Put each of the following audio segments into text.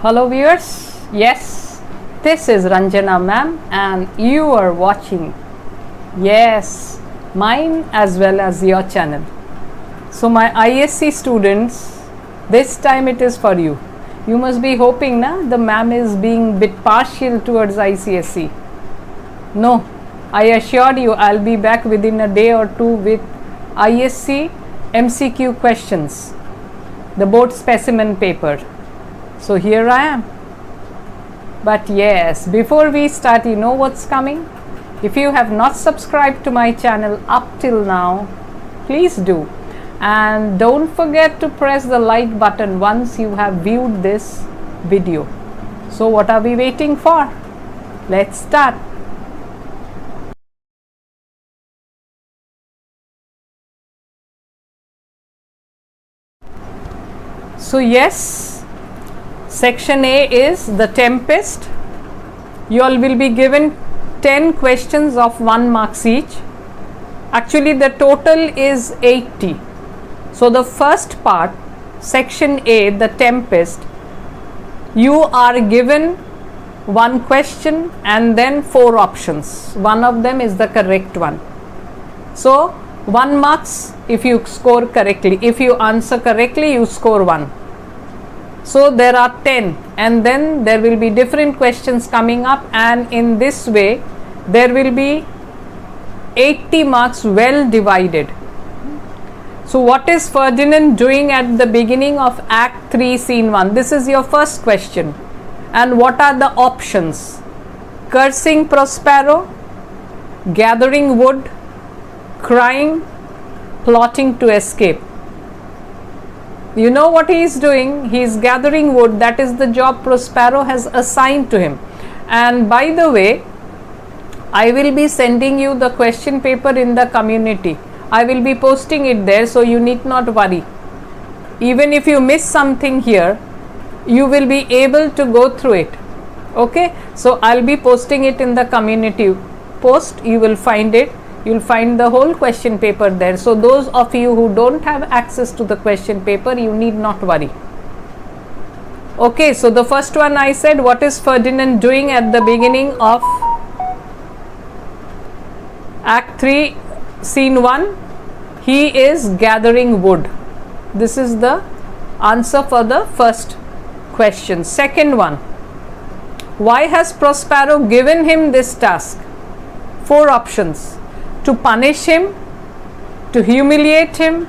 Hello viewers, yes, this is Ranjana ma'am and you are watching, yes, mine as well as your channel. So my ISC students, this time it is for you. You must be hoping na the ma'am is being bit partial towards ICSE. No, I assure you I'll be back within a day or two with ISC MCQ questions, the board specimen paper. So here I am. But yes, before we start, you know what's coming? If you have not subscribed to my channel up till now, please do. And don't forget to press the like button once you have viewed this video. So what are we waiting for? Let's start. So yes, Section A is the Tempest. You all will be given 10 questions of 1 marks each. Actually, the total is 80. So the first part, Section A, the Tempest, you are given 1 question and then 4 options. One of them is the correct one. So 1 marks if you score correctly. If you answer correctly, you score 1. So there are 10 and then there will be different questions coming up, and in this way there will be 80 marks well divided. So what is Ferdinand doing at the beginning of Act 3 Scene 1? This is your first question. And what are the options? Cursing Prospero, gathering wood, crying, plotting to escape. You know what he is doing? He is gathering wood. That is the job Prospero has assigned to him. And by the way, I will be sending you the question paper in the community. I will be posting it there, so you need not worry. Even if you miss something here, you will be able to go through it. Okay? So I'll be posting it in the community post. You will find it. You'll find the whole question paper there. So those of you who don't have access to the question paper, you need not worry. Okay, so the first one I said, what is Ferdinand doing at the beginning of Act 3 Scene 1? He is gathering wood. This is the answer for the first question. Second one, why has Prospero given him this task? 4 options. To punish him, to humiliate him,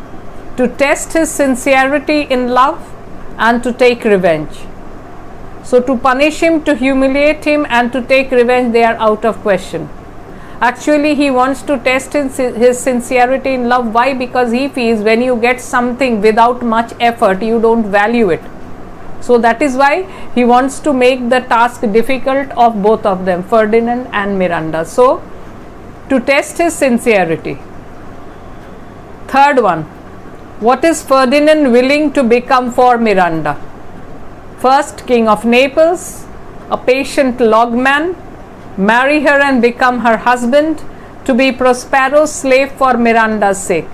to test his sincerity in love, and to take revenge. So to punish him, to humiliate him, and to take revenge, they are out of question. Actually, he wants to test his sincerity in love. Why? Because he feels when you get something without much effort, you don't value it. So that is why he wants to make the task difficult of both of them, Ferdinand and Miranda. So to test his sincerity. Third one, what is Ferdinand willing to become for Miranda? First, King of Naples, a patient logman, marry her and become her husband, to be Prospero's slave for Miranda's sake.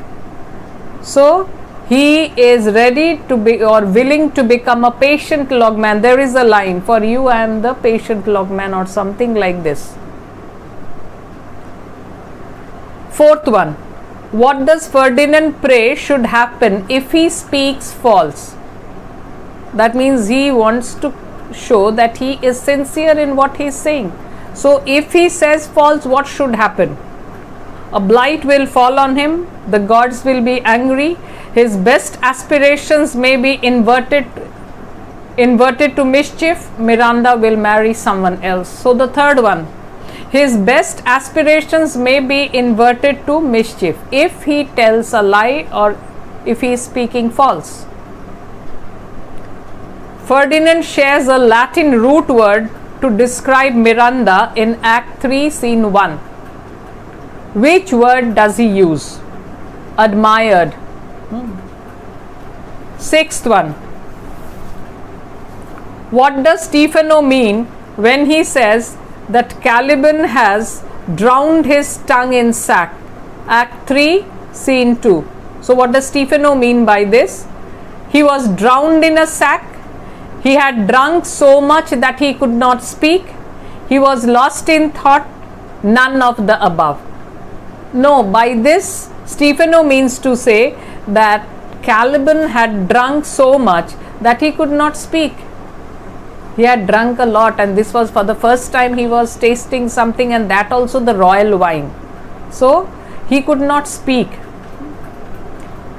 So he is ready to be or willing to become a patient logman. There is a line, for you I am the patient logman, or something like this. Fourth one, what does Ferdinand pray should happen if he speaks false? That means he wants to show that he is sincere in what he is saying. So if he says false, what should happen? A blight will fall on him, the gods will be angry, his best aspirations may be inverted to mischief, Miranda will marry someone else. So the third one, his best aspirations may be inverted to mischief if he tells a lie or if he is speaking false. Ferdinand shares a Latin root word to describe Miranda in Act 3 Scene 1. Which word does he use? Admired. Sixth one, what does Stefano mean when he says that Caliban has drowned his tongue in sack? Act 3 Scene 2. So what does Stefano mean by this? He was drowned in a sack. He had drunk so much that he could not speak. He was lost in thought. None of the above. No, by this, Stephano means to say that Caliban had drunk so much that he could not speak. He had drunk a lot, and this was for the first time he was tasting something, and that also the royal wine. So, he could not speak.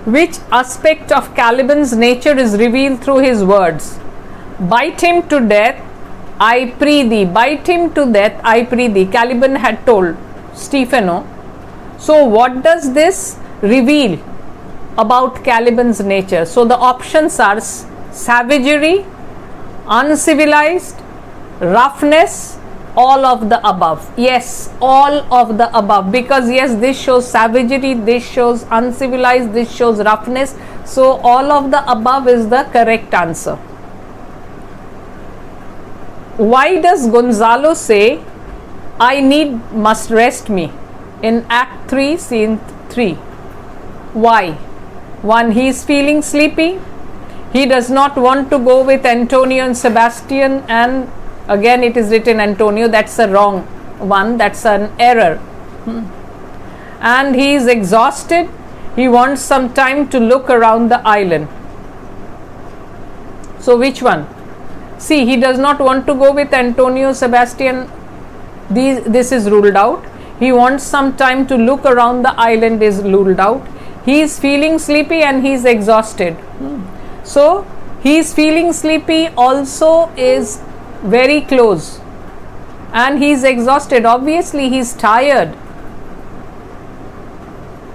Which aspect of Caliban's nature is revealed through his words? Bite him to death, I pray thee. Bite him to death, I pray thee. Caliban had told Stephano. So, what does this reveal about Caliban's nature? So, the options are savagery, uncivilized, roughness, all of the above. Yes, all of the above, because yes, this shows savagery, this shows uncivilized, this shows roughness. So, all of the above is the correct answer. Why does Gonzalo say, I must rest me in Act 3, Scene 3? Why? One, he is feeling sleepy. He does not want to go with Antonio and Sebastian, and again it is written Antonio, that's a wrong one, that's an error. And he is exhausted. He wants some time to look around the island. So which one? See, he does not want to go with Antonio, Sebastian. This is ruled out. He wants some time to look around the island is ruled out. He is feeling sleepy and he is exhausted. So, he is feeling sleepy also is very close. And he is exhausted. Obviously, he is tired.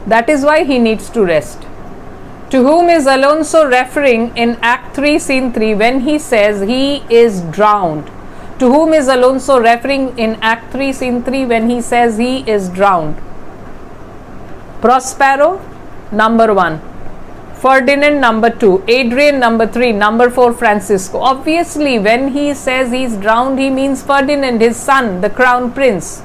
That is why he needs to rest. To whom is Alonso referring in Act 3, Scene 3 when he says he is drowned? To whom is Alonso referring in Act 3, Scene 3 when he says he is drowned? Prospero, number 1. Ferdinand, number 2. Adrian, number 3. Number 4, Francisco. Obviously, when he says he is drowned, he means Ferdinand, his son, the crown prince.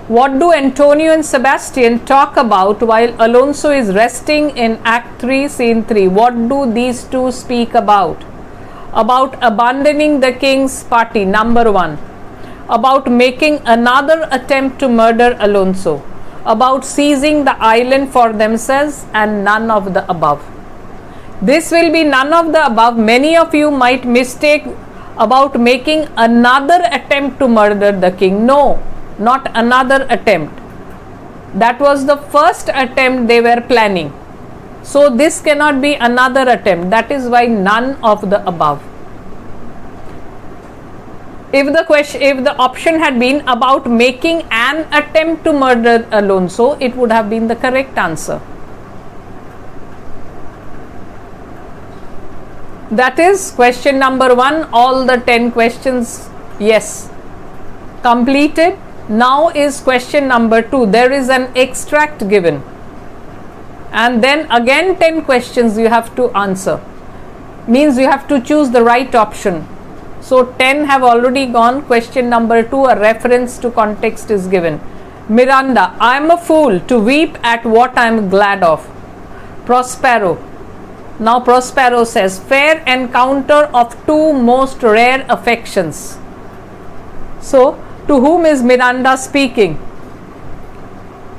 What do Antonio and Sebastian talk about while Alonso is resting in Act 3, Scene 3? What do these two speak about? About abandoning the king's party, number 1. About making another attempt to murder Alonso. About seizing the island for themselves, and none of the above. This will be none of the above. Many of you might mistake about making another attempt to murder the king. No, not another attempt. That was the first attempt they were planning. So this cannot be another attempt. That is why none of the above. If the option had been about making an attempt to murder Alonso, it would have been the correct answer. That is question number 1. All the 10 questions, yes, completed. Now is question number 2. There is an extract given, and then again 10 questions you have to answer. Means you have to choose the right option. So 10 have already gone. Question number 2, a reference to context is given. Miranda, I am a fool to weep at what I am glad of. Prospero. Now Prospero says, fair encounter of two most rare affections. So, to whom is Miranda speaking?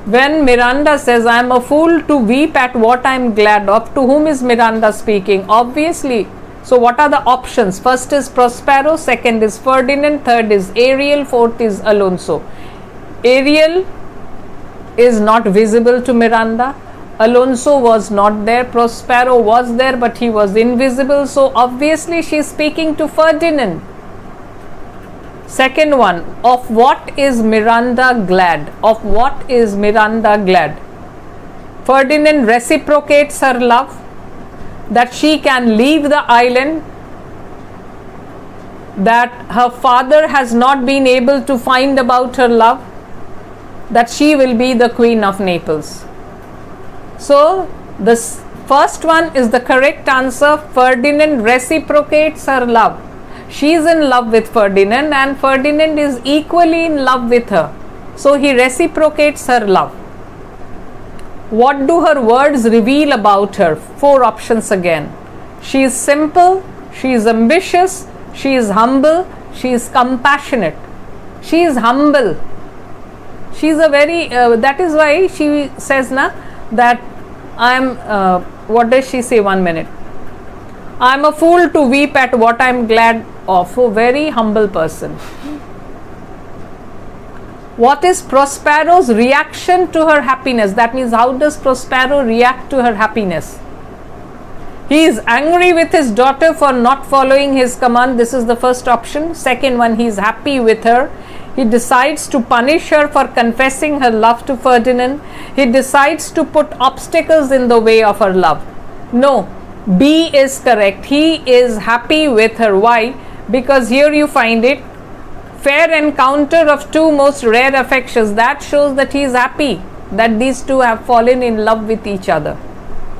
When Miranda says, I am a fool to weep at what I am glad of, to whom is Miranda speaking? Obviously. So, what are the options? First is Prospero, second is Ferdinand, third is Ariel, fourth is Alonso. Ariel is not visible to Miranda. Alonso was not there. Prospero was there, but he was invisible. So, obviously, she is speaking to Ferdinand. Second one, of what is Miranda glad? Of what is Miranda glad? Ferdinand reciprocates her love, that she can leave the island, that her father has not been able to find about her love, that she will be the Queen of Naples. So, this first one is the correct answer. Ferdinand reciprocates her love. She is in love with Ferdinand and Ferdinand is equally in love with her. So, he reciprocates her love. What do her words reveal about her? 4 options again. She is simple, she is ambitious, she is humble, she is compassionate. She is humble. She is a very, that is why she says that I am, what does she say? 1 minute. I am a fool to weep at what I am glad of. A very humble person. What is Prospero's reaction to her happiness? That means, how does Prospero react to her happiness? He is angry with his daughter for not following his command. This is the first option. Second one, he is happy with her. He decides to punish her for confessing her love to Ferdinand. He decides to put obstacles in the way of her love. No, B is correct. He is happy with her. Why? Because here you find it, fair encounter of two most rare affections. That shows that he is happy that these two have fallen in love with each other.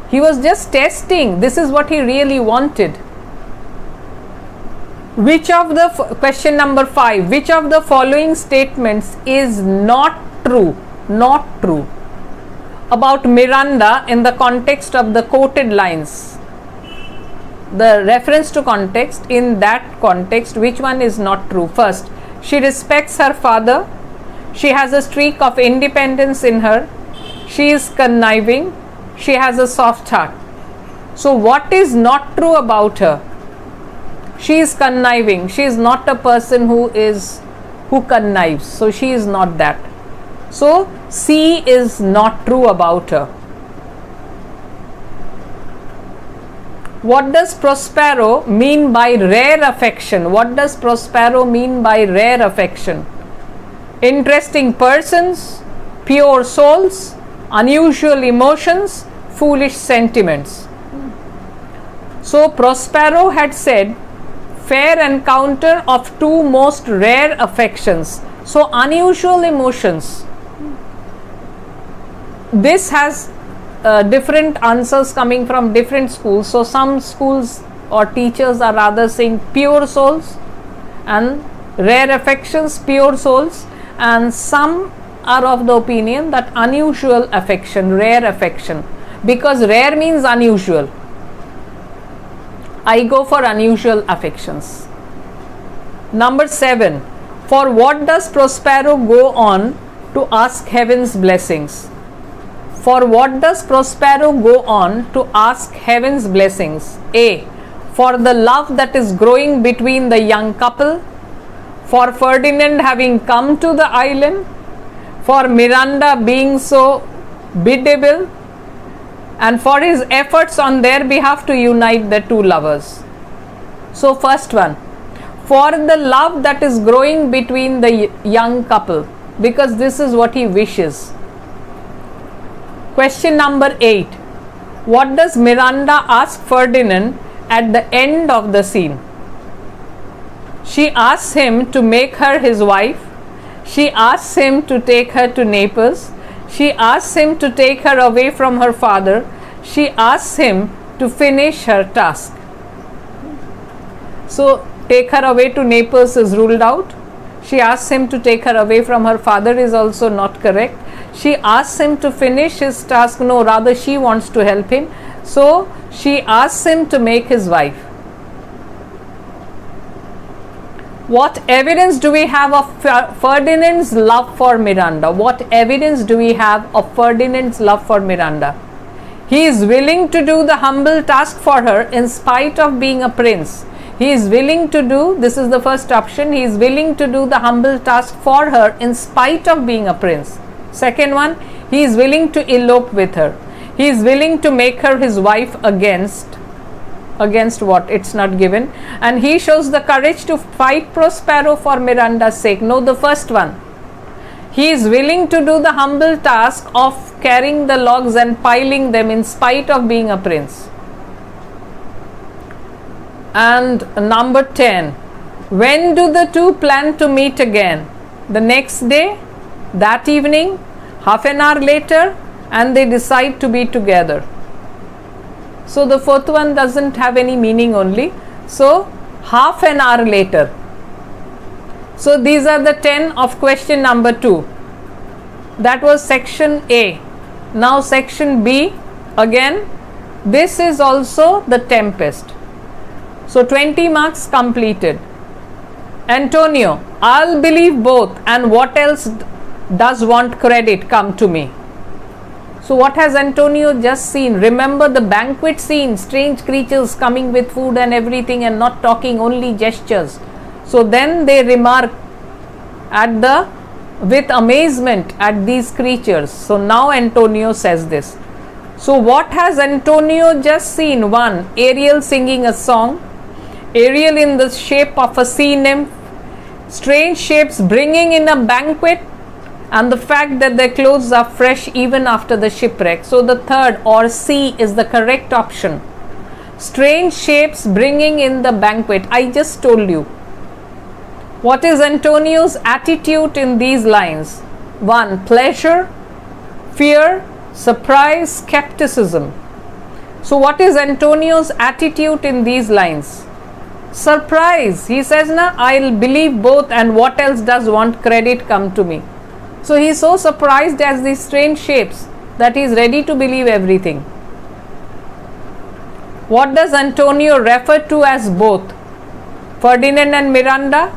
He was just testing. This is what he really wanted. Which of the, question number 5, which of the following statements is not true? Not true about Miranda in the context of the quoted lines. The reference to context, in that context, which one is not true? First, she respects her father. She has a streak of independence in her. She is conniving. She has a soft heart. So what is not true about her? She is conniving. She is not a person who connives. So she is not that. So C is not true about her. What does Prospero mean by rare affection? What does Prospero mean by rare affection? Interesting persons, pure souls, unusual emotions, foolish sentiments. So Prospero had said, fair encounter of two most rare affections. So unusual emotions. This has different answers coming from different schools. So some schools or teachers are rather saying pure souls, and rare affections, pure souls, and some are of the opinion that unusual affection, rare affection, because rare means unusual. I go for unusual affections. Number 7, for what does Prospero go on to ask heaven's blessings? For what does Prospero go on to ask heaven's blessings? A, for the love that is growing between the young couple, for Ferdinand having come to the island, for Miranda being so biddable, and for his efforts on their behalf to unite the two lovers. So first one, for the love that is growing between the young couple, because this is what he wishes. Question number 8, what does Miranda ask Ferdinand at the end of the scene? She asks him to make her his wife. She asks him to take her to Naples. She asks him to take her away from her father. She asks him to finish her task. So, take her away to Naples is ruled out. She asks him to take her away from her father is also not correct. She asks him to finish his task. No, rather she wants to help him. So, she asks him to make his wife. What evidence do we have of Ferdinand's love for Miranda? What evidence do we have of Ferdinand's love for Miranda? He is willing to do the humble task for her in spite of being a prince. He is willing to do, this is the first option, he is willing to do the humble task for her in spite of being a prince. Second one, he is willing to elope with her. He is willing to make her his wife against what? It's not given. And he shows the courage to fight Prospero for Miranda's sake. No, the first one. He is willing to do the humble task of carrying the logs and piling them in spite of being a prince. And number 10. When do the two plan to meet again? The next day, that evening, half an hour later, and they decide to be together. So the fourth one doesn't have any meaning only. So half an hour later. So these are the 10 of question number 2. That was section A. Now section B, again, this is also the Tempest. So 20 marks completed. Antonio, I'll believe both, and what else does want credit come to me? So what has Antonio just seen? Remember the banquet scene, strange creatures coming with food and everything and not talking, only gestures. So then they remark with amazement at these creatures. So now Antonio says this. So what has Antonio just seen? 1. Ariel singing a song. Ariel in the shape of a sea nymph. Strange shapes bringing in a banquet, and the fact that their clothes are fresh even after the shipwreck. So the third, or C, is the correct option. Strange shapes bringing in the banquet. I just told you. What is Antonio's attitude in these lines? 1. Pleasure, fear, surprise, skepticism. So what is Antonio's attitude in these lines? Surprise. He says, na, I'll believe both, and what else does want credit come to me? So he is so surprised at these strange shapes that he is ready to believe everything. What does Antonio refer to as both? Ferdinand and Miranda,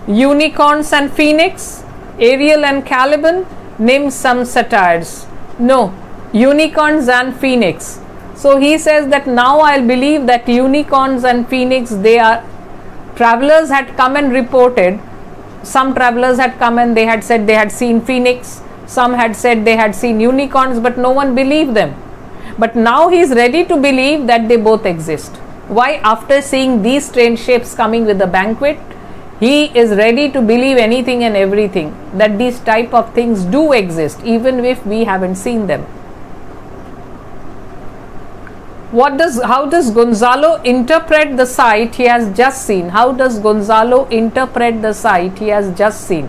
unicorns and phoenix, Ariel and Caliban, name some satyrs. No, unicorns and phoenix. So he says that now I'll believe that unicorns and phoenix, they are, travelers had come and reported. Some travelers had come and they had said they had seen phoenix. Some had said they had seen unicorns, but no one believed them. But now he is ready to believe that they both exist. Why? After seeing these strange shapes coming with the banquet, he is ready to believe anything and everything, that these type of things do exist, even if we haven't seen them. How does Gonzalo interpret the sight he has just seen? How does Gonzalo interpret the sight he has just seen?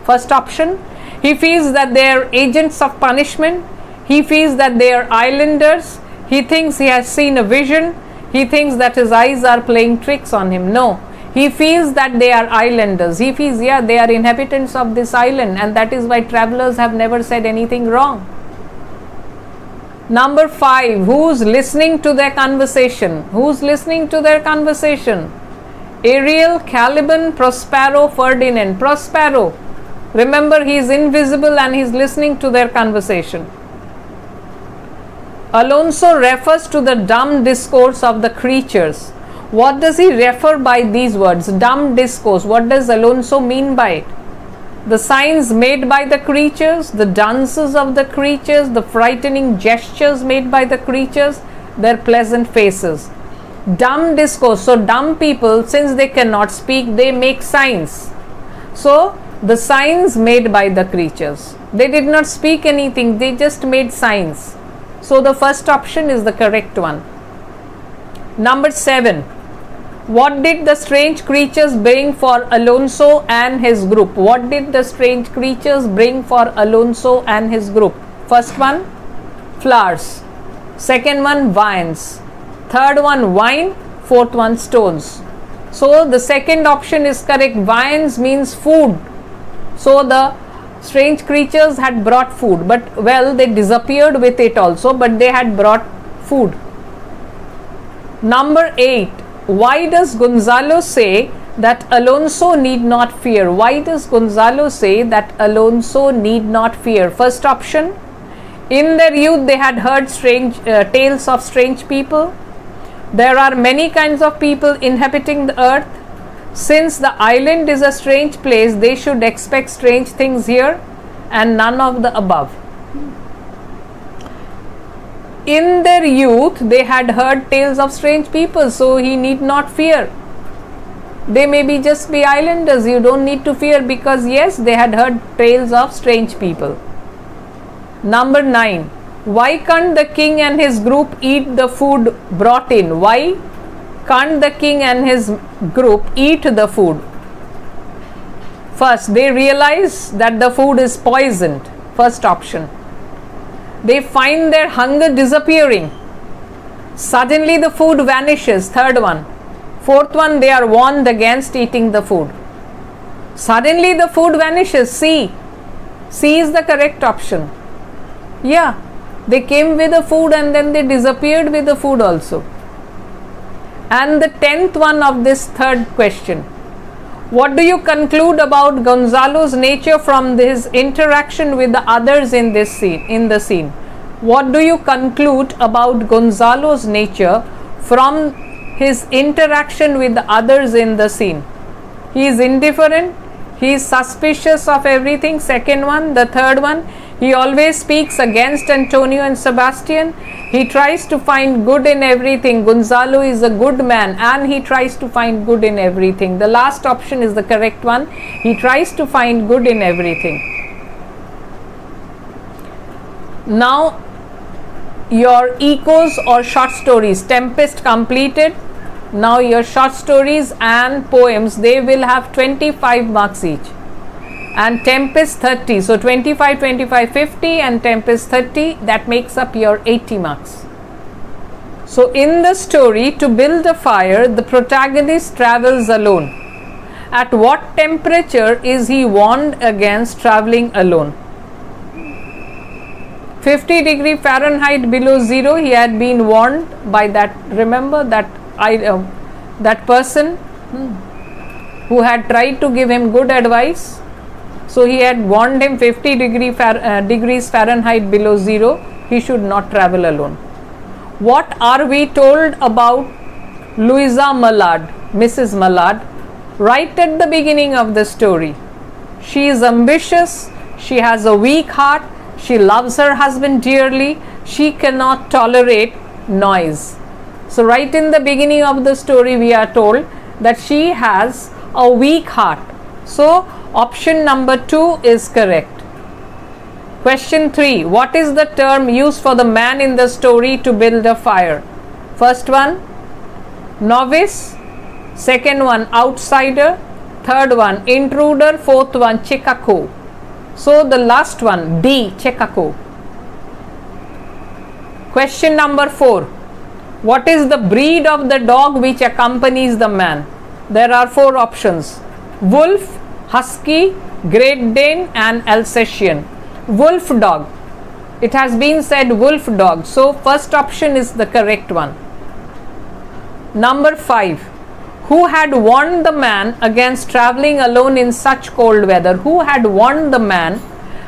First option, he feels that they are agents of punishment. He feels that they are islanders. He thinks he has seen a vision. He thinks that his eyes are playing tricks on him. No, he feels that they are islanders. He feels, yeah, they are inhabitants of this island, and that is why travelers have never said anything wrong. Number 5, who's listening to their conversation? Who's listening to their conversation? Ariel, Caliban, Prospero, Ferdinand. Prospero, remember, he is invisible and he is listening to their conversation. Alonso refers to the dumb discourse of the creatures. What does he refer by these words? Dumb discourse. What does Alonso mean by it? The signs made by the creatures, the dances of the creatures, the frightening gestures made by the creatures, their pleasant faces. Dumb discourse. So dumb people, since they cannot speak, they make signs. So the signs made by the creatures. They did not speak anything, they just made signs. So the first option is the correct one. Number 7. What did the strange creatures bring for Alonso and his group? What did the strange creatures bring for Alonso and his group? First one, flowers. Second one, vines. Third one, wine. Fourth one, stones. So the second option is correct. Vines means food. So the strange creatures had brought food, but well, they disappeared with it also, but they had brought food. Number 8. Why does Gonzalo say that Alonso need not fear? Why does Gonzalo say that Alonso need not fear? First option, in their youth they had heard strange tales of strange people. There are many kinds of people inhabiting the earth. Since the island is a strange place, they should expect strange things here, and none of the above. In their youth they had heard tales of strange people, so he need not fear. They may be just be islanders, you don't need to fear, because yes, they had heard tales of strange people. Number 9. Why can't the king and his group eat the food brought in? Why can't the king and his group eat the food? First, they realize that the food is poisoned. First option. They find their hunger disappearing. Suddenly the food vanishes. Third one. Fourth one, they are warned against eating the food. Suddenly the food vanishes. C. C is the correct option. Yeah, they came with the food and then they disappeared with the food also. And the 10th one of this third question. What do you conclude about Gonzalo's nature from his interaction with the others in this scene? What do you conclude about Gonzalo's nature from his interaction with the others in the scene? He is indifferent, he is suspicious of everything, second one. The third one, he always speaks against Antonio and Sebastian. He tries to find good in everything. Gonzalo is a good man and he tries to find good in everything. The last option is the correct one. He tries to find good in everything. Now, your ecos or short stories. Tempest completed. Now your short stories and poems, they will have 25 marks each, and Tempest 30. So 25, 25, 50 and Tempest 30, that makes up your 80 marks. So in the story, to build a fire, the protagonist travels alone. At what temperature is he warned against traveling alone? 50 degree Fahrenheit below zero, he had been warned by that, remember that that person who had tried to give him good advice. So he had warned him 50 degrees Fahrenheit below zero, he should not travel alone. What are we told about Louisa Mallard, Mrs. Mallard, right at the beginning of the story? She is ambitious, she has a weak heart, she loves her husband dearly, she cannot tolerate noise. So right in the beginning of the story we are told that she has a weak heart. So option number 2 is correct. Question 3. What is the term used for the man in the story to build a fire? First one, novice. Second one, outsider. Third one, intruder. Fourth one, Chekako. So the last one, D, Chekako. Question number 4. What is the breed of the dog which accompanies the man? There are 4 options: wolf, husky, Great Dane and Alsatian. Wolf dog. It has been said wolf dog. So first option is the correct one. Number 5. Who had warned the man against traveling alone in such cold weather? Who had warned the man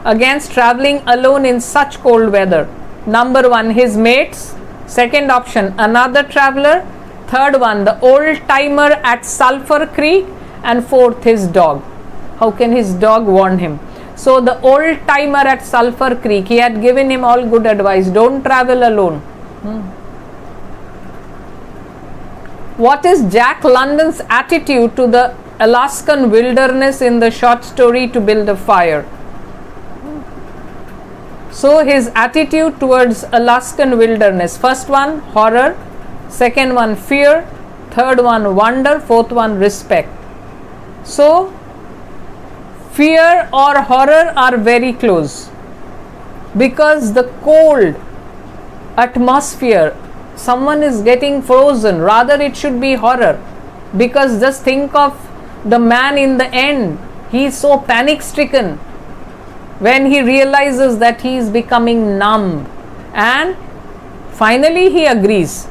against traveling alone in such cold weather? Number 1, his mates. Second option, another traveler. Third one, the old timer at Sulphur Creek. And fourth, his dog. How can his dog warn him? So the old timer at Sulphur Creek, he had given him all good advice. Don't travel alone. What is Jack London's attitude to the Alaskan wilderness in the short story To Build a Fire? So his attitude towards Alaskan wilderness: first one, horror. Second one, fear. Third one, wonder. Fourth one, respect. So fear or horror are very close, because the cold atmosphere, someone is getting frozen, rather it should be horror, because just think of the man in the end, he is so panic stricken when he realizes that he is becoming numb, and finally he agrees.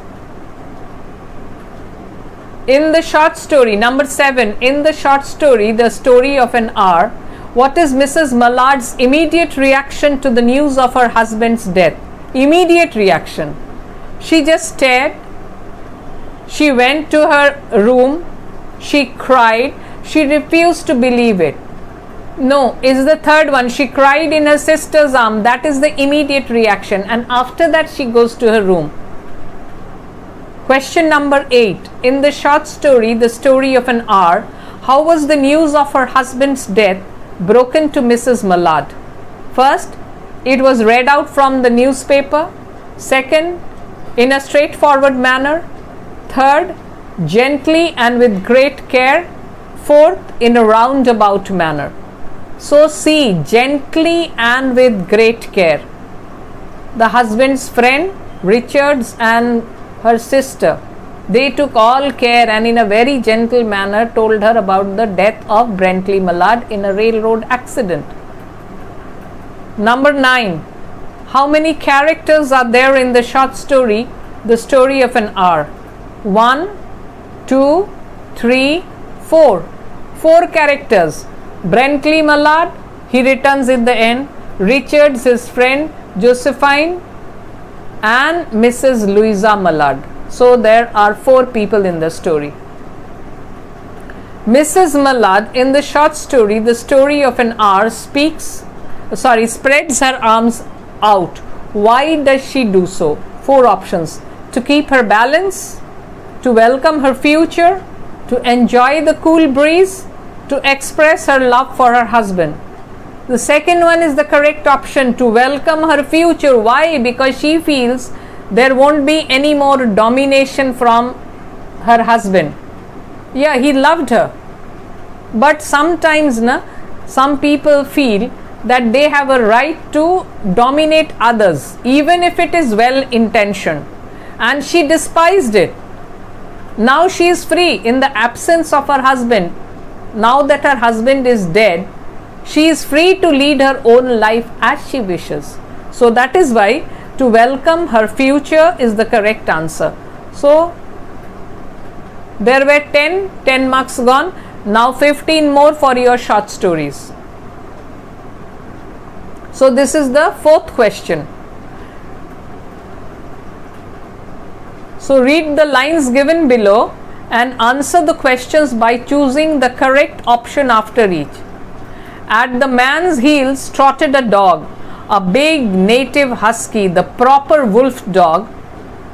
In the short story, number 7, in the short story, The Story of an Hour, what is Mrs. Mallard's immediate reaction to the news of her husband's death? Immediate reaction. She just stared. She went to her room. She cried. She refused to believe it. No, is the third one. She cried in her sister's arm. That is the immediate reaction. And after that, she goes to her room. Question number 8. In the short story, The Story of an Hour, how was the news of her husband's death broken to Mrs. Mallard? First, it was read out from the newspaper. Second, in a straightforward manner. Third, gently and with great care. Fourth, in a roundabout manner. So see, gently and with great care. The husband's friend, Richards, and her sister, they took all care and in a very gentle manner told her about the death of Brentley Mallard in a railroad accident. Number 9. How many characters are there in the short story, The Story of an Hour? 1, 2, 3, 4. 4 characters. Brentley Mallard, he returns in the end. Richards, his friend, Josephine, and Mrs. Louisa Mallard. So there are 4 people in the story. Mrs. Mallard, in the short story, The Story of an Hour, spreads her arms out. Why does she do so? 4 options. To keep her balance, to welcome her future, to enjoy the cool breeze, to express her love for her husband. The second one is the correct option, to welcome her future. Why? Because she feels there won't be any more domination from her husband. Yeah, he loved her. But sometimes some people feel that they have a right to dominate others, even if it is well intentioned. And she despised it. Now she is free in the absence of her husband. Now that her husband is dead, she is free to lead her own life as she wishes. So that is why to welcome her future is the correct answer. So there were 10 marks gone. Now 15 more for your short stories. So this is the 4th question. So read the lines given below and answer the questions by choosing the correct option after each. At the man's heels trotted a dog, a big native husky, the proper wolf dog,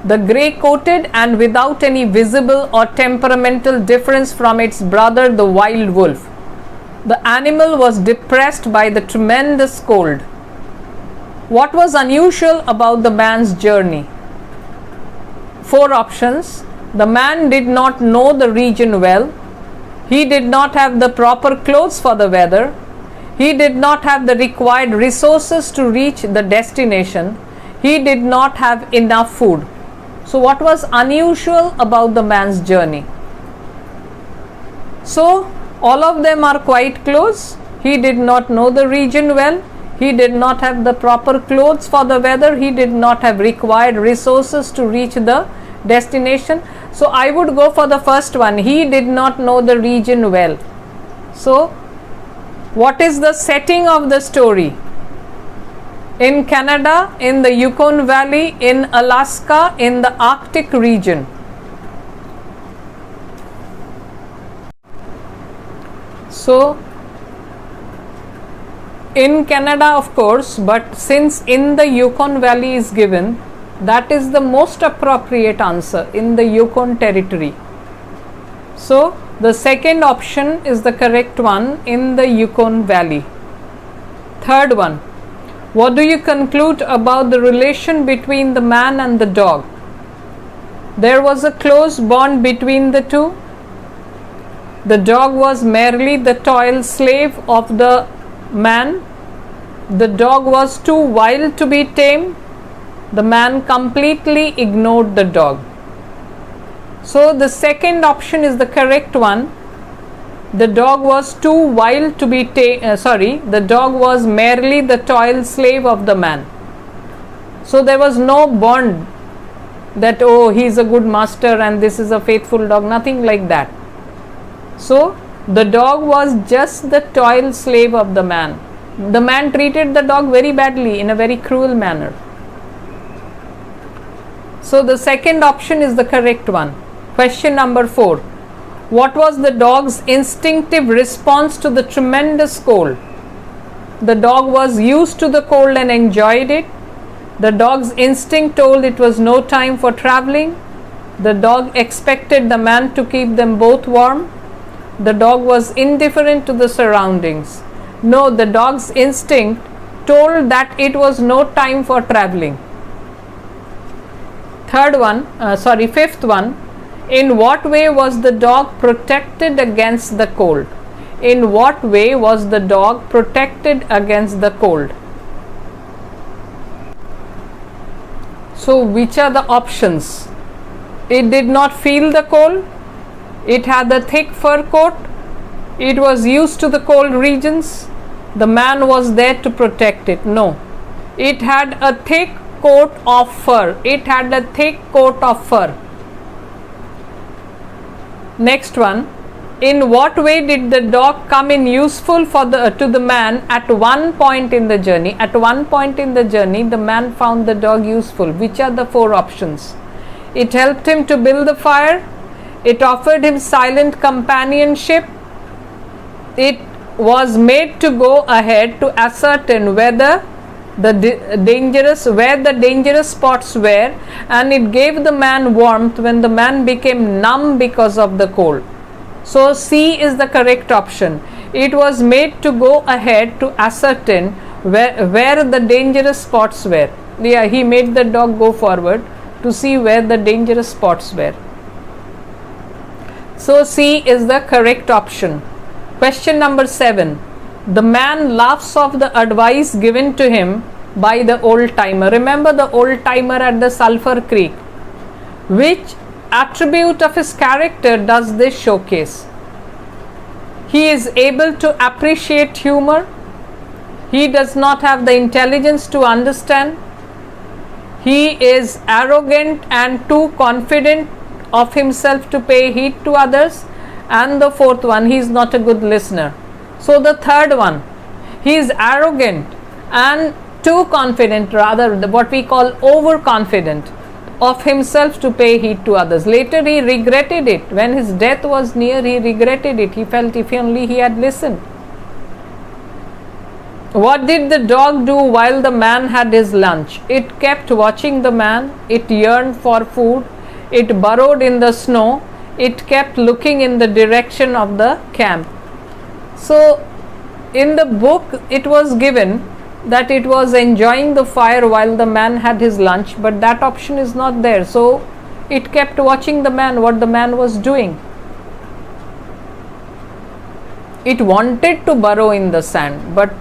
the grey-coated and without any visible or temperamental difference from its brother, the wild wolf. The animal was depressed by the tremendous cold. What was unusual about the man's journey? 4 options. The man did not know the region well. He did not have the proper clothes for the weather. He did not have the required resources to reach the destination. He did not have enough food. So what was unusual about the man's journey? So all of them are quite close. He did not know the region well. He did not have the proper clothes for the weather. He did not have required resources to reach the destination. So I would go for the first one. He did not know the region well. So what is the setting of the story? In Canada, in the Yukon Valley, in Alaska, in the Arctic region. So in Canada, of course, but since in the Yukon Valley is given, that is the most appropriate answer, in the Yukon territory. So the second option is the correct one, in the Yukon Valley. Third one. What do you conclude about the relation between the man and the dog? There was a close bond between the two. The dog was merely the toil slave of the man. The dog was too wild to be tamed. The man completely ignored the dog. So the second option is the correct one. The dog was too wild to be the dog was merely the toil slave of the man. So there was no bond that, oh, he is a good master and this is a faithful dog, nothing like that. So the dog was just the toil slave of the man. The man treated the dog very badly, in a very cruel manner. So the second option is the correct one. Question number 4. What was the dog's instinctive response to the tremendous cold? The dog was used to the cold and enjoyed it. The dog's instinct told it was no time for traveling. The dog expected the man to keep them both warm. The dog was indifferent to the surroundings. No, the dog's instinct told that it was no time for traveling. Fifth one. In what way was the dog protected against the cold? In what way was the dog protected against the cold? So which are the options? It did not feel the cold. It had a thick fur coat. It was used to the cold regions. The man was there to protect it. No. It had a thick coat of fur. It had a thick coat of fur. Next one. In what way did the dog come in useful to the man at one point in the journey? At one point in the journey, the man found the dog useful. Which are the four options? It helped him to build the fire. It offered him silent companionship. It was made to go ahead to ascertain whether the dangerous spots were, and it gave the man warmth when the man became numb because of the cold. So C is the correct option. It was made to go ahead to ascertain where the dangerous spots were. Yeah, he made the dog go forward to see where the dangerous spots were. So C is the correct option. Question number 7. The man laughs off the advice given to him by the old timer. Remember the old timer at the Sulphur Creek. Which attribute of his character does this showcase? He is able to appreciate humor. He does not have the intelligence to understand. He is arrogant and too confident of himself to pay heed to others. And the fourth one, he is not a good listener. So the third one, he is arrogant and too confident, rather what we call overconfident of himself to pay heed to others. Later he regretted it. When his death was near, he regretted it. He felt if only he had listened. What did the dog do while the man had his lunch? It kept watching the man. It yearned for food. It burrowed in the snow. It kept looking in the direction of the camp. So in the book it was given that it was enjoying the fire while the man had his lunch, but that option is not there. So it kept watching the man, what the man was doing. It wanted to burrow in the sand, but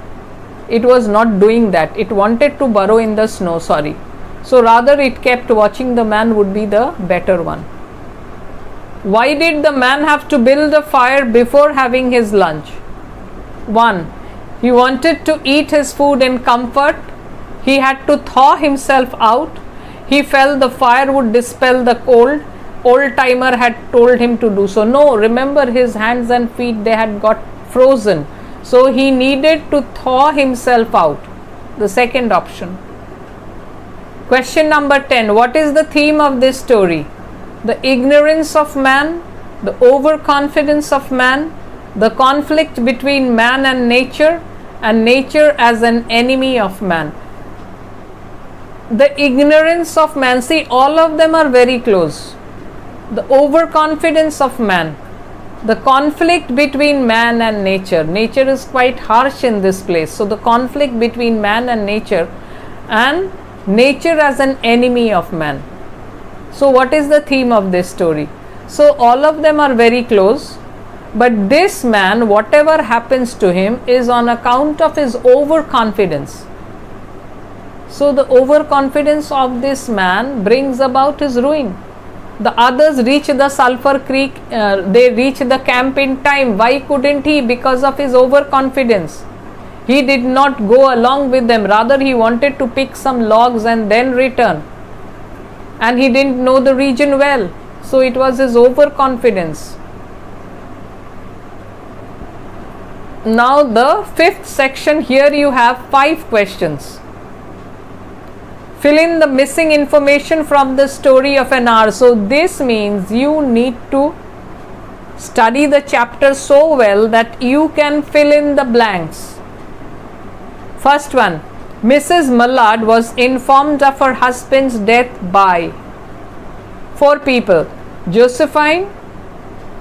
it was not doing that. It wanted to burrow in the snow, So rather it kept watching the man would be the better one. Why did the man have to build a fire before having his lunch? 1. He wanted to eat his food in comfort. He had to thaw himself out. He felt the fire would dispel the cold. Old timer had told him to do so. No, remember his hands and feet, they had got frozen. So he needed to thaw himself out. The second option. Question number 10. What is the theme of this story? The ignorance of man, the overconfidence of man, the conflict between man and nature as an enemy of man. The ignorance of man, see, all of them are very close. The overconfidence of man, the conflict between man and nature. Nature is quite harsh in this place. So the conflict between man and nature as an enemy of man. So what is the theme of this story? So all of them are very close. But this man, whatever happens to him is on account of his overconfidence. So the overconfidence of this man brings about his ruin. The others reach the Sulphur Creek, they reach the camp in time. Why couldn't he? Because of his overconfidence. He did not go along with them. Rather, he wanted to pick some logs and then return. And he didn't know the region well. So it was his overconfidence. Now the fifth section, here you have 5 questions. Fill in the missing information from the story of an hour. So this means you need to study the chapter so well that you can fill in the blanks. First one, Mrs. Mallard was informed of her husband's death by 4 people. Josephine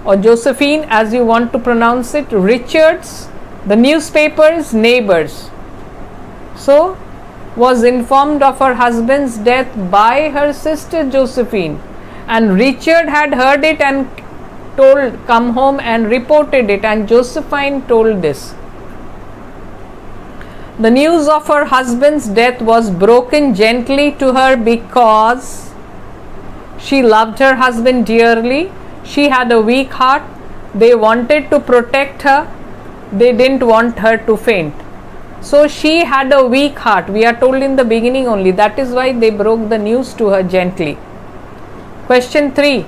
or Josephine as you want to pronounce it, Richards, the newspapers, neighbors. So was informed of her husband's death by her sister Josephine, and Richard had heard it and come home and reported it, and Josephine told this. The news of her husband's death was broken gently to her because she loved her husband dearly. She had a weak heart. They wanted to protect her. They didn't want her to faint. So she had a weak heart. We are told in the beginning only. That is why they broke the news to her gently. Question 3.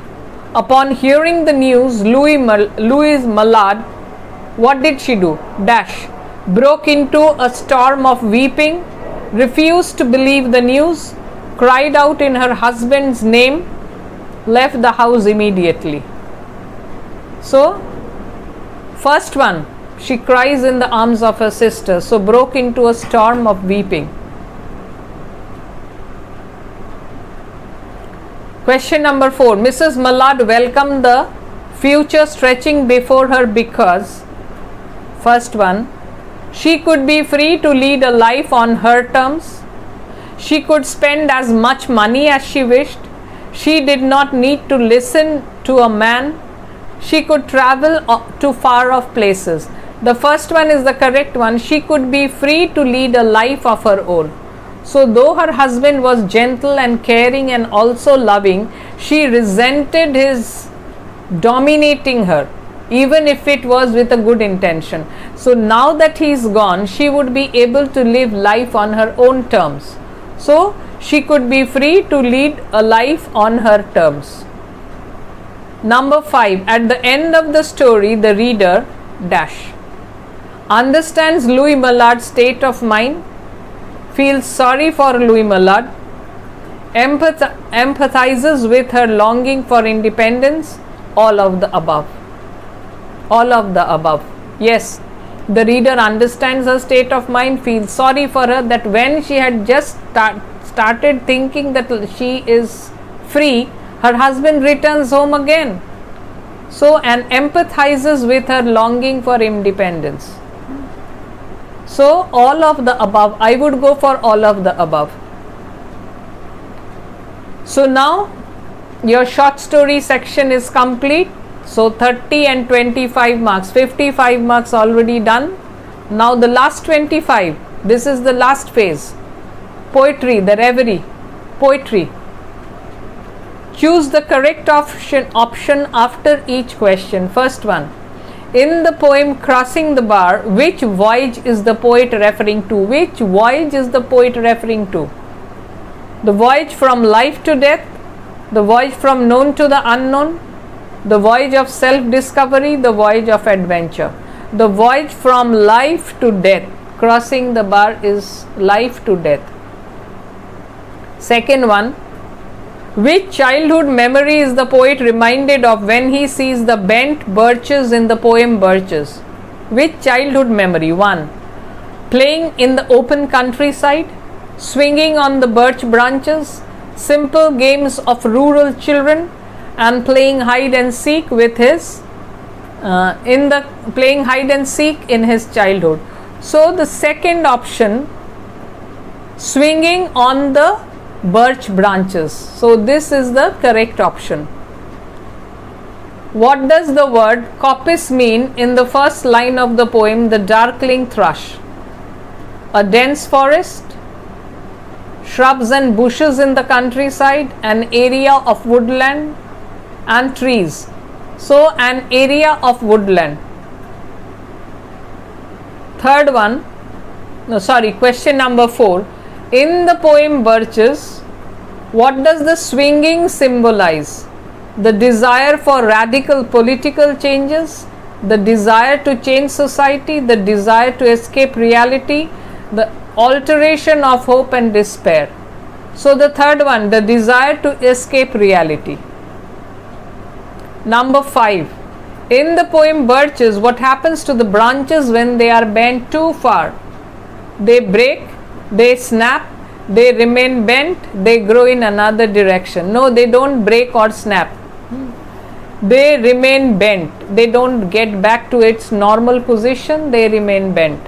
Upon hearing the news, Louise Mallard, what did she do? Dash. Broke into a storm of weeping, refused to believe the news, cried out in her husband's name, left the house immediately. So, first one, she cries in the arms of her sister, so broke into a storm of weeping. Question number 4. Mrs. Mallard welcomed the future stretching before her because, first one, she could be free to lead a life on her terms. She could spend as much money as she wished. She did not need to listen to a man. She could travel to far off places. The first one is the correct one. She could be free to lead a life of her own. So, though her husband was gentle and caring and also loving, she resented his dominating her, even if it was with a good intention. So, now that he is gone, she would be able to live life on her own terms. So, she could be free to lead a life on her terms. Number 5. At the end of the story, the reader dash understands Louise Mallard's state of mind, feels sorry for Louise Mallard, empathizes with her longing for independence, all of the above. All of the above. Yes, the reader understands her state of mind, feels sorry for her, that when she had just started thinking that she is free, her husband returns home again. So, and empathizes with her longing for independence. So, all of the above. I would go for all of the above. So, now your short story section is complete. So, 30 and 25 marks, 55 marks already done. Now, the last 25, this is the last phase. Poetry, the reverie, poetry. Choose the correct option after each question. First one. In the poem Crossing the Bar, which voyage is the poet referring to? Which voyage is the poet referring to? The voyage from life to death, the voyage from known to the unknown, the voyage of self-discovery, the voyage of adventure. The voyage from life to death. Crossing the bar is life to death. Second one. Which childhood memory is the poet reminded of when he sees the bent birches in the poem Birches? Which childhood memory? 1. Playing in the open countryside, swinging on the birch branches, simple games of rural children, and playing hide and seek with his playing hide and seek in his childhood. So the second option, swinging on the birch branches. So this is the correct option. What does the word coppice mean in the first line of the poem The Darkling Thrush? A dense forest, shrubs and bushes in the countryside, an area of woodland and trees. So an area of woodland. Third one, question number 4. In the poem Birches, what does the swinging symbolize? The desire for radical political changes, the desire to change society, the desire to escape reality, the alteration of hope and despair. So the third one, the desire to escape reality. Number 5. In the poem Birches, what happens to the branches when they are bent too far? They break, they snap, they remain bent, they grow in another direction. No, they don't break or snap. They remain bent. They don't get back to its normal position, they remain bent.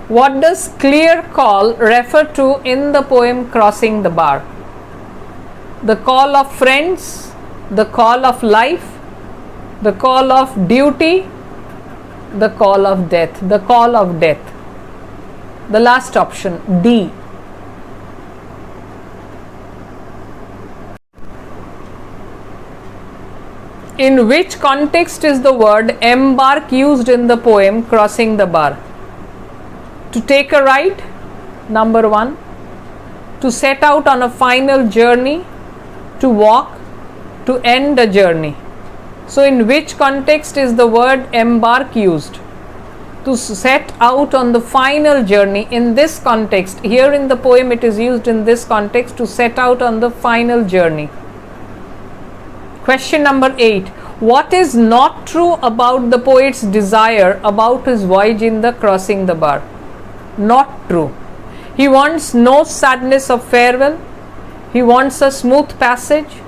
What does clear call refer to in the poem Crossing the Bar? The call of friends, the call of life, the call of duty, the call of death. The call of death. The last option, D. In which context is the word embark used in the poem Crossing the Bar? To take a ride, number 1. To set out on a final journey, to walk, to end a journey. So in which context is the word embark used? To set out on the final journey. In this context, here in the poem it is used in this context, to set out on the final journey. Question number 8. What is not true about the poet's desire about his voyage in the crossing the bar? Not true. He wants no sadness of farewell. He wants a smooth passage.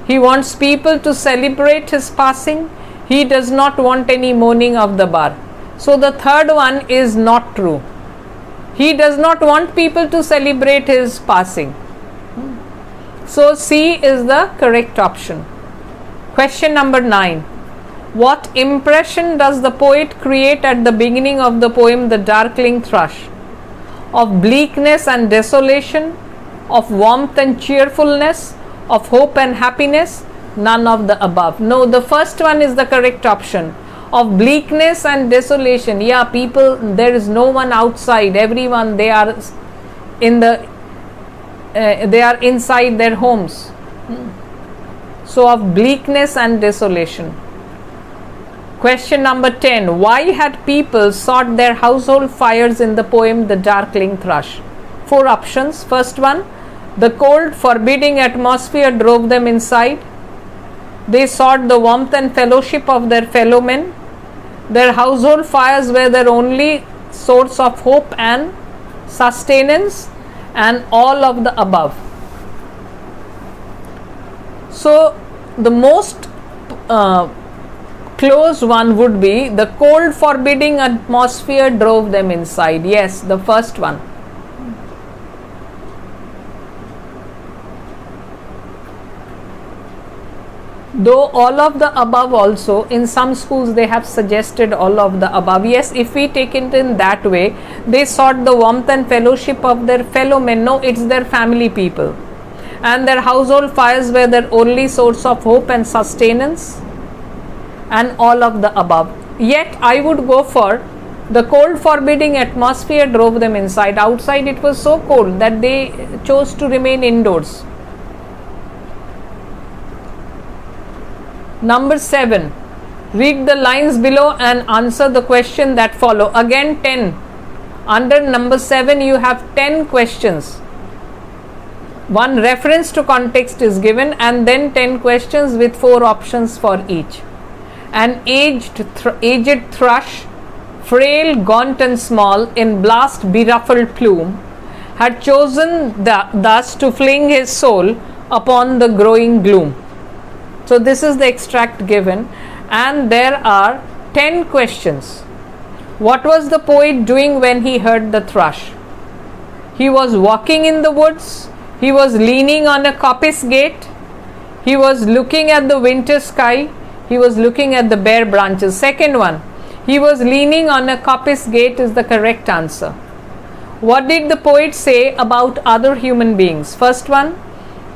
He wants people to celebrate his passing. He does not want any mourning of the bar. So the third one is not true. He does not want people to celebrate his passing. So C is the correct option. Question number 9. What impression does the poet create at the beginning of the poem The Darkling Thrush? Of bleakness and desolation, of warmth and cheerfulness, of hope and happiness? None of the above. No, the first one is the correct option. Of bleakness and desolation. Yeah, people, there is no one outside. Everyone, they are in the they are inside their homes. So of bleakness and desolation. Question number 10. Why had people sought their household fires in the poem The Darkling Thrush? 4 options. First one, the cold, forbidding atmosphere drove them inside. They sought the warmth and fellowship of their fellow men. Their household fires were their only source of hope and sustenance, and all of the above. So the most close one would be the cold, forbidding atmosphere drove them inside. Yes, the first one. Though all of the above also, in some schools they have suggested all of the above. Yes, if we take it in that way, they sought the warmth and fellowship of their fellow men. No, it's their family people. And their household fires were their only source of hope and sustenance, and all of the above. Yet I would go for the cold, forbidding atmosphere drove them inside. Outside it was so cold that they chose to remain indoors. Number 7. Read the lines below and answer the question that follow. Again 10. Under number 7 you have 10 questions. One reference to context is given and then 10 questions with 4 options for each. An aged thrush, frail, gaunt and small, in blast beruffled plume, had chosen thus to fling his soul upon the growing gloom. So this is the extract given, and there are 10 questions. What was the poet doing when he heard the thrush? He was walking in the woods. He was leaning on a coppice gate. He was looking at the winter sky. He was looking at the bare branches. Second one, he was leaning on a coppice gate is the correct answer. What did the poet say about other human beings? First one,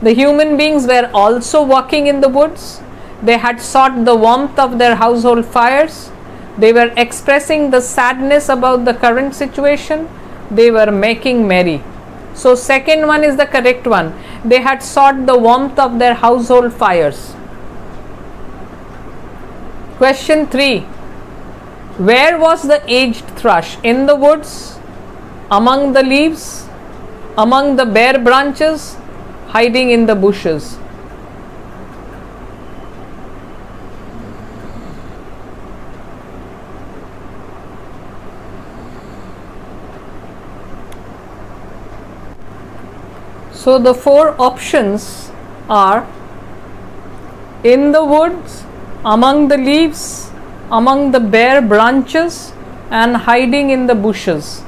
the human beings were also walking in the woods. They had sought the warmth of their household fires. They were expressing the sadness about the current situation. They were making merry. So second one is the correct one. They had sought the warmth of their household fires. Question 3. Where was the aged thrush? In the woods? Among the leaves? Among the bare branches? Hiding in the bushes? So the 4 options are in the woods, among the leaves, among the bare branches, and hiding in the bushes.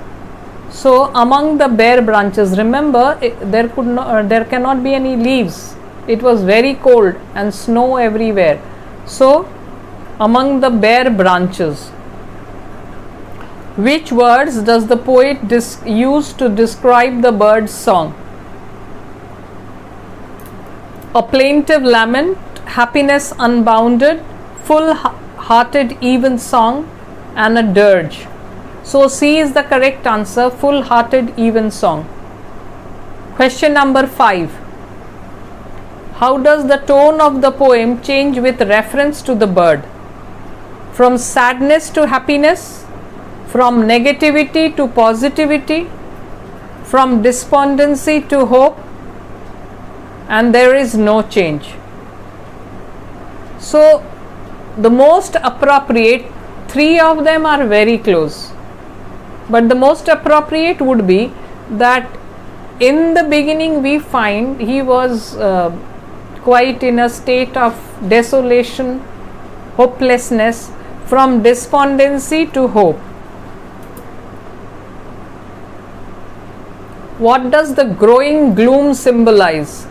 So among the bare branches, remember there cannot be any leaves. It was very cold and snow everywhere. So among the bare branches. Which words does the poet use to describe the bird's song? A plaintive lament, happiness unbounded, full-hearted even song, and a dirge. So C is the correct answer, full-hearted even song. Question number 5. How does the tone of the poem change with reference to the bird? From sadness to happiness, from negativity to positivity, from despondency to hope, and there is no change. So, the most appropriate, three of them are very close, but the most appropriate would be that in the beginning we find he was quite in a state of desolation, hopelessness, from despondency to hope. What does the growing gloom symbolize?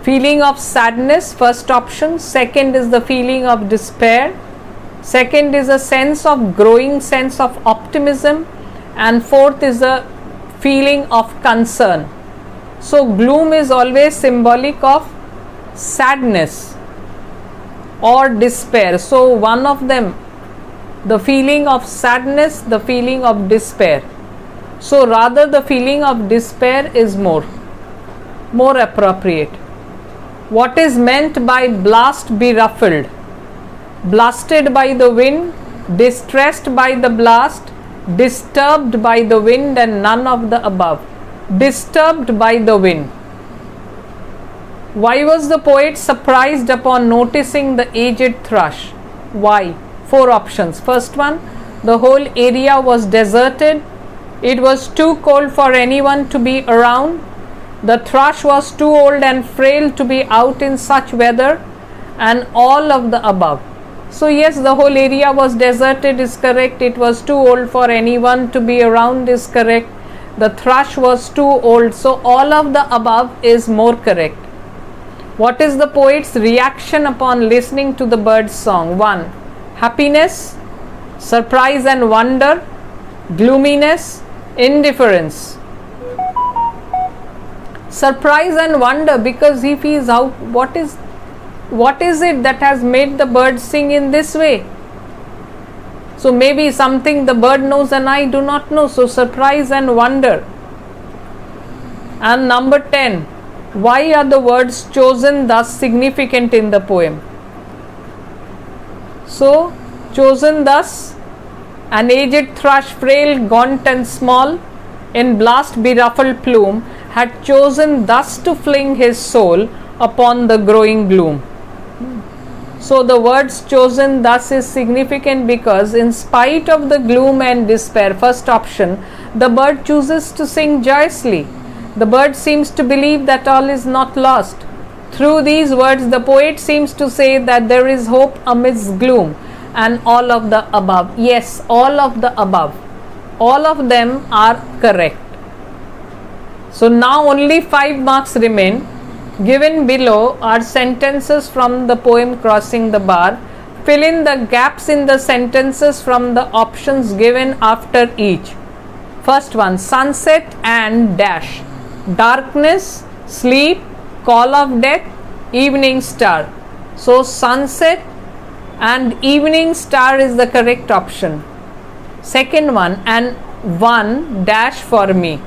Feeling of sadness, first option. Second is the feeling of despair. Second is a sense of growing sense of optimism. And fourth is a feeling of concern. So gloom is always symbolic of sadness or despair. So one of them, the feeling of sadness, the feeling of despair. So rather the feeling of despair is more appropriate. What is meant by blast beruffled? Blasted by the wind, distressed by the blast, disturbed by the wind, and none of the above. Disturbed by the wind. Why was the poet surprised upon noticing the aged thrush? Why? Four options. First one, the whole area was deserted. It was too cold for anyone to be around. The thrush was too old and frail to be out in such weather, and all of the above. So yes, the whole area was deserted is correct. It was too old for anyone to be around is correct. The thrush was too old. So all of the above is more correct. What is the poet's reaction upon listening to the bird's song? 1. Happiness, surprise and wonder, gloominess, indifference. Surprise and wonder, because he feels out what is it that has made the bird sing in this way. So maybe something the bird knows and I do not know. So surprise and wonder. And number 10, why are the words chosen thus significant in the poem? So chosen thus, an aged thrush, frail, gaunt and small, in blast beruffled plume, had chosen thus to fling his soul upon the growing gloom. So the words chosen thus is significant because in spite of the gloom and despair, first option, the bird chooses to sing joyously. The bird seems to believe that all is not lost. Through these words, the poet seems to say that there is hope amidst gloom, and all of the above. Yes, all of the above. All of them are correct. So now only 5 marks remain. Given below are sentences from the poem Crossing the Bar. Fill in the gaps in the sentences from the options given after each. First one, sunset and dash. Darkness, sleep, call of death, evening star. So sunset and evening star is the correct option. Second one, and one dash for me.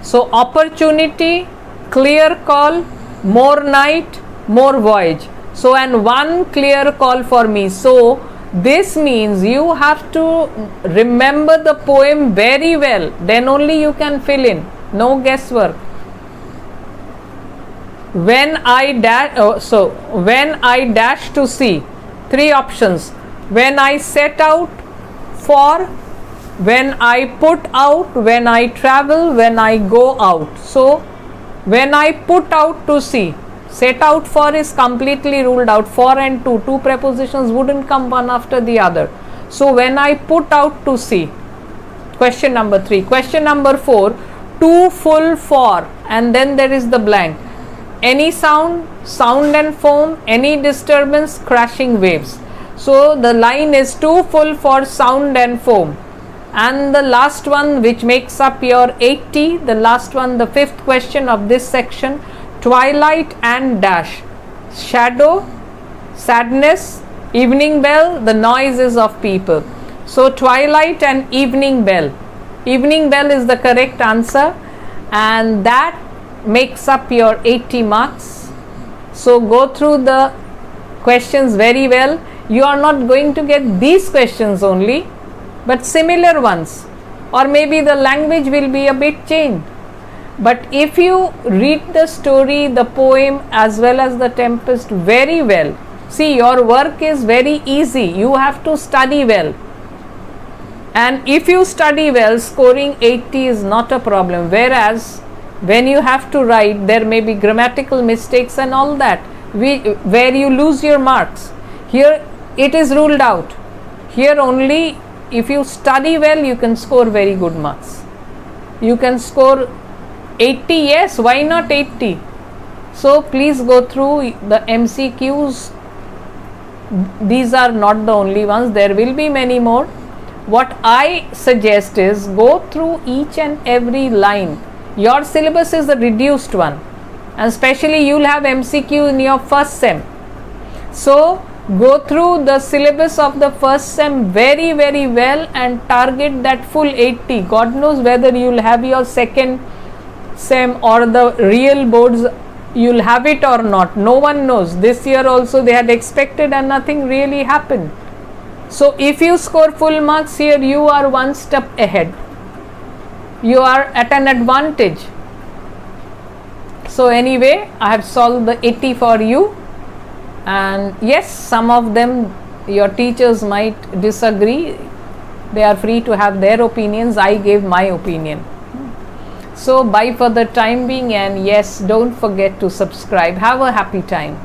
So opportunity, clear call, more night, more voyage. So and one clear call for me. So this means you have to remember the poem very well, then only you can fill in. No guesswork. When I dash to sea, 3 options. When I set out for, when I put out, when I travel, when I go out. So when I put out to sea, set out for is completely ruled out. For and to, two prepositions wouldn't come one after the other. So when I put out to sea, question number 3. Question number 4, too full for, and then there is the blank. Any sound, sound and foam, any disturbance, crashing waves. So the line is too full for sound and foam. And the last one, which makes up your 80, the last one, the 5th question of this section, twilight and dash. Shadow, sadness, evening bell, the noises of people. So twilight and evening bell. Evening bell is the correct answer, and that makes up your 80 marks. So go through the questions very well. You are not going to get these questions only, but similar ones, or maybe the language will be a bit changed. But if you read the story, the poem as well as the Tempest very well, see, your work is very easy. You have to study well. And if you study well, scoring 80 is not a problem. Whereas when you have to write, there may be grammatical mistakes and all that, where you lose your marks. Here it is ruled out. Here only if you study well, you can score very good marks. You can score 80, yes, why not 80? So please go through the MCQs. These are not the only ones, there will be many more. What I suggest is go through each and every line. Your syllabus is the reduced one, and especially you will have MCQ in your first sem. So go through the syllabus of the first sem very well and target that full 80. God knows whether you will have your second sem or the real boards, you will have it or not. No one knows. This year also they had expected and nothing really happened. So if you score full marks here, you are one step ahead. You are at an advantage. So anyway, I have solved the 80 for you. And yes, some of them your teachers might disagree. They are free to have their opinions. I gave my opinion. So bye for the time being, and yes, don't forget to subscribe. Have a happy time.